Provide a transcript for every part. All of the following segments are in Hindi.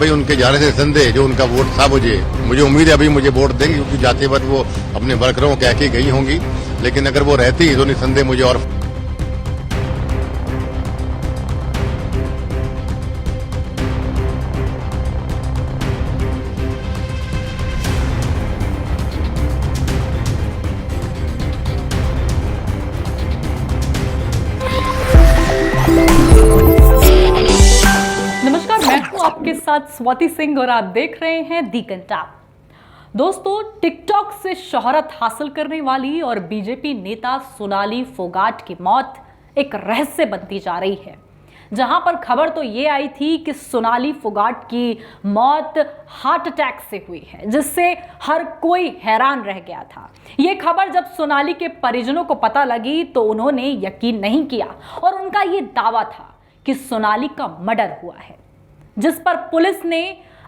भाई उनके जाने से संदेह जो उनका वोट था मुझे उम्मीद है अभी मुझे वोट देंगे, क्योंकि जाते वक्त वो अपने वर्करों को कह के गई होंगी, लेकिन अगर वो रहती तो निसंदेह मुझे और आपके साथ स्वाति सिंह और आप देख रहे हैं दी कंटाप। दोस्तों, टिकटॉक से शोहरत हासिल करने वाली और बीजेपी नेता सोनाली फोगाट की मौत एक रहस्य बनती जा रही है। जहां पर खबर तो ये आई थी कि सोनाली फोगाट की मौत हार्ट अटैक से हुई है, जिससे हर कोई हैरान रह गया था। ये खबर जब सोनाली के परिजनों को पता लगी तो उन्होंने यकीन नहीं किया और उनका ये दावा था कि सोनाली का मर्डर हुआ है, जिस पर पुलिस ने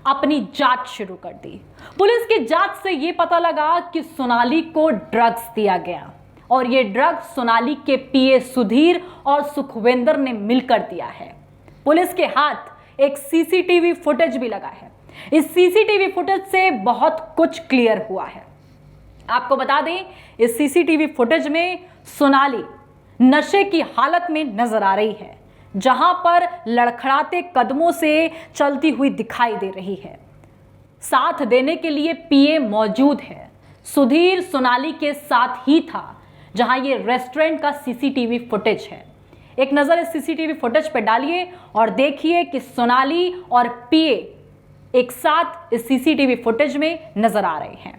अपनी जांच शुरू कर दी। पुलिस की जांच से यह पता लगा कि सोनाली को ड्रग्स दिया गया और यह ड्रग्स सोनाली के पीए सुधीर और सुखविंदर ने मिलकर दिया है। पुलिस के हाथ एक सीसीटीवी फुटेज भी लगा है। इस सीसीटीवी फुटेज से बहुत कुछ क्लियर हुआ है। आपको बता दें, इस सीसीटीवी फुटेज में सोनाली नशे की हालत में नजर आ रही है, जहां पर लड़खड़ाते कदमों से चलती हुई दिखाई दे रही है। साथ देने के लिए पीए मौजूद है। सुधीर सोनाली के साथ ही था, जहां ये रेस्टोरेंट का सीसीटीवी फुटेज है। एक नजर इस सीसीटीवी फुटेज पर डालिए और देखिए कि सोनाली और पीए एक साथ इस सीसीटीवी फुटेज में नजर आ रहे हैं।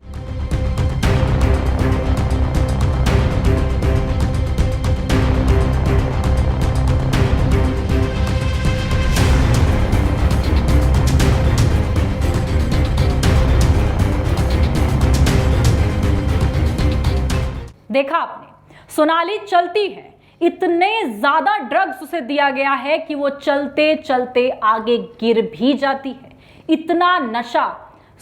देखा आपने, सोनाली चलती है, इतने ज्यादा ड्रग्स उसे दिया गया है कि वो चलते चलते आगे गिर भी जाती है। इतना नशा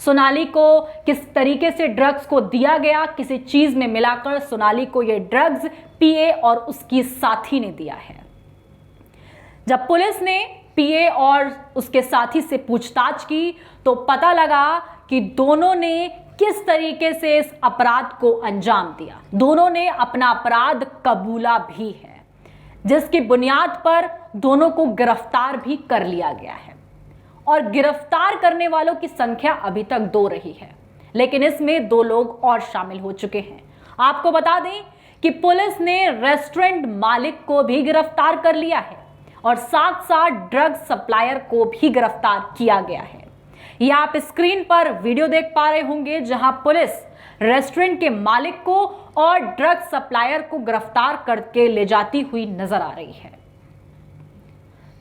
सोनाली को किस तरीके से ड्रग्स को दिया गया, किसी चीज में मिलाकर सोनाली को ये ड्रग्स पीए और उसकी साथी ने दिया है। जब पुलिस ने पीए और उसके साथी से पूछताछ की तो पता लगा कि दोनों ने किस तरीके से इस अपराध को अंजाम दिया। दोनों ने अपना अपराध कबूला भी है, जिसकी बुनियाद पर दोनों को गिरफ्तार भी कर लिया गया है और गिरफ्तार करने वालों की संख्या अभी तक 2 रही है, लेकिन इसमें 2 लोग और शामिल हो चुके हैं। आपको बता दें कि पुलिस ने रेस्टोरेंट मालिक को भी गिरफ्तार कर लिया है और साथ साथ ड्रग सप्लायर को भी गिरफ्तार किया गया है। ये आप स्क्रीन पर वीडियो देख पा रहे होंगे, जहां पुलिस रेस्टोरेंट के मालिक को और ड्रग सप्लायर को गिरफ्तार करके ले जाती हुई नजर आ रही है।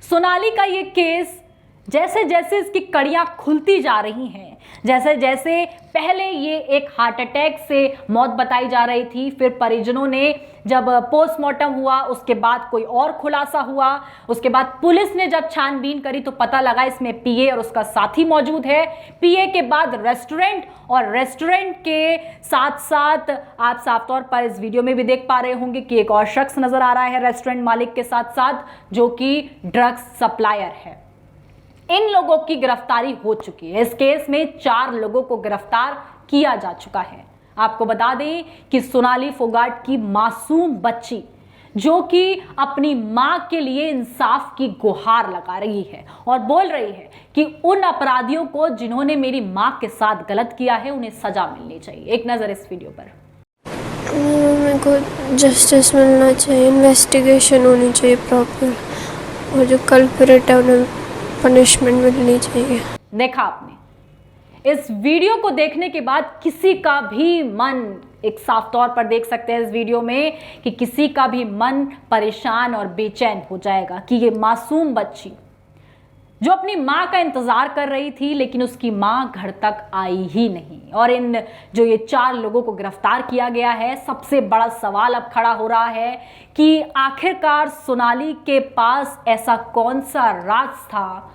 सोनाली का ये केस जैसे जैसे इसकी कड़ियां खुलती जा रही हैं, जैसे जैसे पहले ये एक हार्ट अटैक से मौत बताई जा रही थी, फिर परिजनों ने जब पोस्टमार्टम हुआ उसके बाद कोई और खुलासा हुआ, उसके बाद पुलिस ने जब छानबीन करी तो पता लगा इसमें पीए और उसका साथी मौजूद है। पीए के बाद रेस्टोरेंट और रेस्टोरेंट के साथ साथ आप साफ तौर पर इस वीडियो में भी देख पा रहे होंगे कि एक और शख्स नजर आ रहा है रेस्टोरेंट मालिक के साथ साथ, जो कि ड्रग्स सप्लायर है। इन लोगों की गिरफ्तारी हो चुकी है। इस केस में 4 लोगों को गिरफ्तार किया जा चुका है। आपको बता दें कि सोनाली फोगाट की मासूम बच्ची, जो कि अपनी मां के लिए इंसाफ की गुहार लगा रही है और बोल रही है कि उन अपराधियों को जिन्होंने मेरी मां के साथ गलत किया है उन्हें सजा मिलनी चाहिए। एक नजर इस वीडियो पर। मेरे को जस्टिस मिलना चाहिए, इन्वेस्टिगेशन होनी चाहिए प्रॉपर, और जो कल्प्रिट है उन्हें पनिशमेंट मिलनी चाहिए। देखा आपने, इस वीडियो को देखने के बाद किसी का भी मन, एक साफ तौर पर देख सकते हैं इस वीडियो में कि किसी का भी मन परेशान और बेचैन हो जाएगा कि ये मासूम बच्ची जो अपनी मां का इंतजार कर रही थी, लेकिन उसकी मां घर तक आई ही नहीं। और इन जो ये 4 लोगों को गिरफ्तार किया गया है, सबसे बड़ा सवाल अब खड़ा हो रहा है कि आखिरकार सोनाली के पास ऐसा कौन सा राज था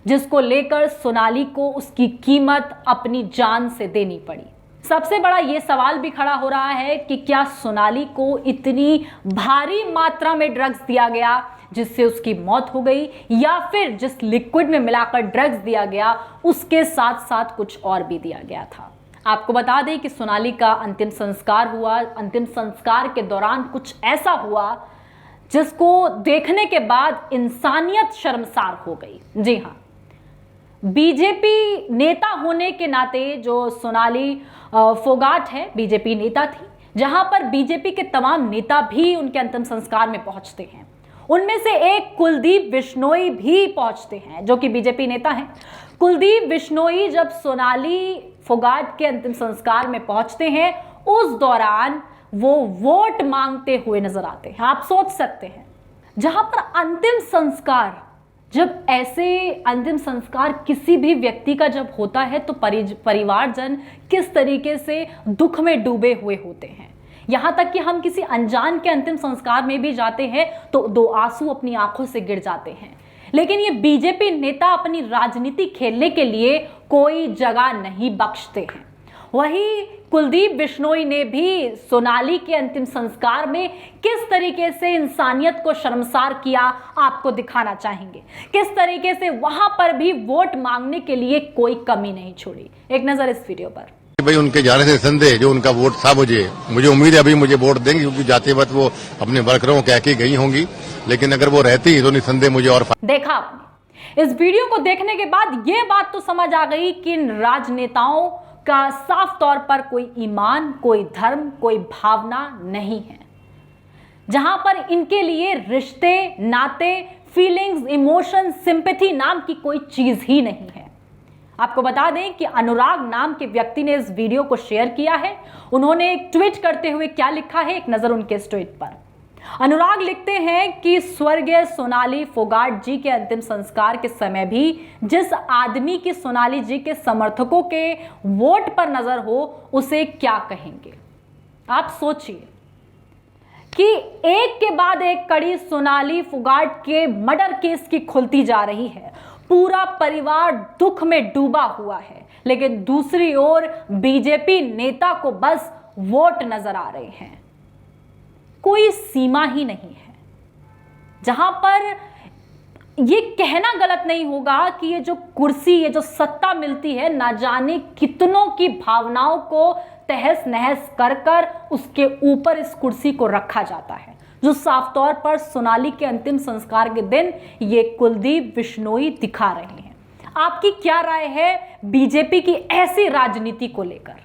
जिसको लेकर सोनाली को उसकी कीमत अपनी जान से देनी पड़ी। सबसे बड़ा ये सवाल भी खड़ा हो रहा है कि क्या सोनाली को इतनी भारी मात्रा में ड्रग्स दिया गया जिससे उसकी मौत हो गई, या फिर जिस लिक्विड में मिलाकर ड्रग्स दिया गया उसके साथ साथ कुछ और भी दिया गया था। आपको बता दें कि सोनाली का अंतिम संस्कार हुआ। अंतिम संस्कार के दौरान कुछ ऐसा हुआ जिसको देखने के बाद इंसानियत शर्मसार हो गई। जी हाँ, बीजेपी नेता होने के नाते जो सोनाली फोगाट है, बीजेपी नेता थी, जहां पर बीजेपी के तमाम नेता भी उनके अंतिम संस्कार में पहुंचते हैं। उनमें से एक कुलदीप बिश्नोई भी पहुंचते हैं जो कि बीजेपी नेता हैं। कुलदीप बिश्नोई जब सोनाली फोगाट के अंतिम संस्कार में पहुंचते हैं, उस दौरान वो वोट मांगते हुए नजर आते हैं। आप सोच सकते हैं, जहां पर अंतिम संस्कार, जब ऐसे अंतिम संस्कार किसी भी व्यक्ति का जब होता है तो परिवारजन किस तरीके से दुख में डूबे हुए होते हैं। यहां तक कि हम किसी अनजान के अंतिम संस्कार में भी जाते हैं तो दो आंसू अपनी आंखों से गिर जाते हैं। लेकिन ये बीजेपी नेता अपनी राजनीति खेलने के लिए कोई जगह नहीं बख्शते हैं। वही कुलदीप बिश्नोई ने भी सोनाली के अंतिम संस्कार में किस तरीके से इंसानियत को शर्मसार किया आपको दिखाना चाहेंगे। किस तरीके से वहां पर भी वोट मांगने के लिए कोई कमी नहीं छोड़ी। एक नजर इस वीडियो पर। भाई उनके जाने से संदेह जो उनका वोट था, मुझे उम्मीद है अभी मुझे वोट देंगे, क्योंकि जाते वक्त वो अपने वर्करों को कह के गई होंगी। लेकिन अगर वो रहती तो निसंदेह मुझे और देखा आपने इस वीडियो को देखने के बाद ये बात तो समझ आ गई कि इन राजनेताओं का साफ तौर पर कोई ईमान, कोई धर्म, कोई भावना नहीं है। जहां पर इनके लिए रिश्ते, नाते, फीलिंग्स, इमोशन, सिंपैथी नाम की कोई चीज ही नहीं है। आपको बता दें कि अनुराग नाम के व्यक्ति ने इस वीडियो को शेयर किया है। उन्होंने एक ट्वीट करते हुए क्या लिखा है, एक नजर उनके इस ट्वीट पर। अनुराग लिखते हैं कि स्वर्गीय सोनाली फोगाट जी के अंतिम संस्कार के समय भी जिस आदमी की सोनाली जी के समर्थकों के वोट पर नजर हो, उसे क्या कहेंगे। आप सोचिए कि एक के बाद एक कड़ी सोनाली फोगाट के मर्डर केस की खुलती जा रही है। पूरा परिवार दुख में डूबा हुआ है, लेकिन दूसरी ओर बीजेपी नेता को बस वोट नजर आ रहे हैं। कोई सीमा ही नहीं है। जहां पर ये कहना गलत नहीं होगा कि ये जो कुर्सी, ये जो सत्ता मिलती है, ना जाने कितनों की भावनाओं को तहस नहस कर कर उसके ऊपर इस कुर्सी को रखा जाता है, जो साफ तौर पर सोनाली के अंतिम संस्कार के दिन ये कुलदीप बिश्नोई दिखा रहे हैं। आपकी क्या राय है बीजेपी की ऐसी राजनीति को लेकर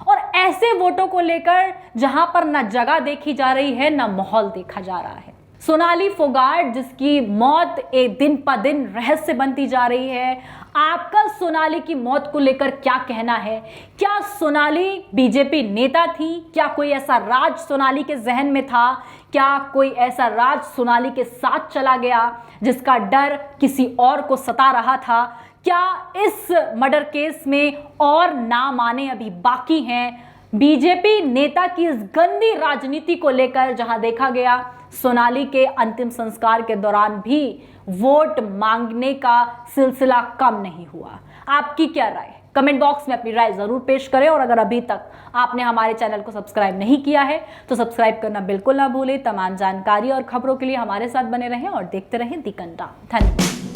और ऐसे वोटों को लेकर, जहां पर ना जगह देखी जा रही है, ना माहौल देखा जा रहा है। सोनाली फोगाट जिसकी मौत एक दिन प दिन रहस्य बनती जा रही है, आपका सोनाली की मौत को लेकर क्या कहना है? क्या सोनाली बीजेपी नेता थी? क्या कोई ऐसा राज सोनाली के जहन में था? क्या कोई ऐसा राज सोनाली के साथ चला गया जिसका डर किसी और को सता रहा था? क्या इस मर्डर केस में और नाम आने अभी बाकी हैं? बीजेपी नेता की इस गंदी राजनीति को लेकर, जहां देखा गया सोनाली के अंतिम संस्कार के दौरान भी वोट मांगने का सिलसिला कम नहीं हुआ। आपकी क्या राय? कमेंट बॉक्स में अपनी राय जरूर पेश करें और अगर अभी तक आपने हमारे चैनल को सब्सक्राइब नहीं किया है तो सब्सक्राइब करना बिल्कुल ना भूलें। तमाम जानकारी और खबरों के लिए हमारे साथ बने रहें और देखते रहें दी कंटाप। धन्यवाद।